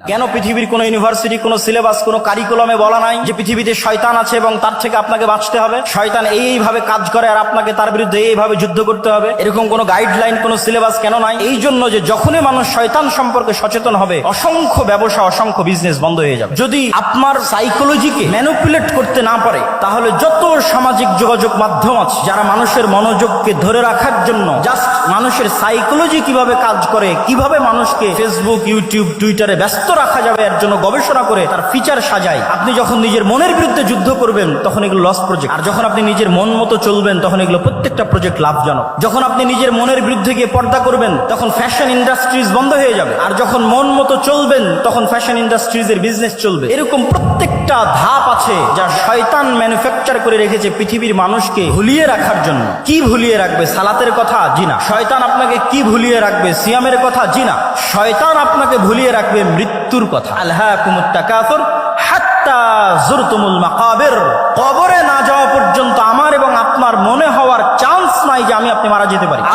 কেন পৃথিবীর কোনো ইউনিভার্সিটি, কোনো সিলেবাস, কোনো কারিকুলামে বলা নাই যে পৃথিবীতে শয়তান আছে এবং তার থেকে আপনাকে বাঁচতে হবে? শয়তান এইভাবে কাজ করে আর আপনাকে তার বিরুদ্ধে এইভাবে যুদ্ধ করতে হবে, এরকম কোনো গাইডলাইন, কোনো সিলেবাস কেন নাই? এই জন্য যে যখনই মানুষ শয়তান সম্পর্কে সচেতন হবে, অসংখ্য ব্যবসা, অসংখ্য বিজনেস বন্ধ হয়ে যাবে। যদি আপনার সাইকোলজিকে ম্যানিপুলেট করতে না পারে, তাহলে যত সামাজিক যোগাযোগ মাধ্যম আছে যারা মানুষের মনোযোগকে ধরে রাখার জন্য জাস্ট মানুষের সাইকোলজি কিভাবে কাজ করে, কিভাবে মানুষকে ফেসবুক, ইউটিউব, টুইটারে ব্যস্ত রাখা যাবে এর জন্য গবেষণা করে তার ফিচার সাজায়। আপনি যখন নিজের মনের বিরুদ্ধে যুদ্ধ করবেন তখন এগুলো লস প্রজেক্ট, আর যখন আপনি নিজের মন মতো চলবেন তখন এগুলো প্রত্যেকটা প্রজেক্ট লাভজনক। যখন আপনি নিজের মনের বিরুদ্ধে গিয়ে পর্দা করবেন তখন ফ্যাশন ইন্ডাস্ট্রিজ বন্ধ হয়ে যাবে, আর যখন মন মতো চলবেন তখন ফ্যাশন ইন্ডাস্ট্রিজ এর বিজনেস চলবে। এরকম প্রত্যেকটা ধাপ আছে যা শয়তান ম্যানুফ্যাকচার করে রেখেছে পৃথিবীর মানুষকে ভুলিয়ে রাখার জন্য। কি ভুলিয়ে রাখবে? সালাতের কথা? জি না। শয়তান আপনাকে কি ভুলিয়ে রাখবে? সিয়ামের কথা? জি না। শয়তান আপনাকে ভুলিয়ে রাখবে মৃত্যুর কথা। আলহাকুমুত তাকাসুর হাত্তা যুরতুমুল মাকাবির। কবরে না যাওয়া পর্যন্ত আমার এবং আপনার মনে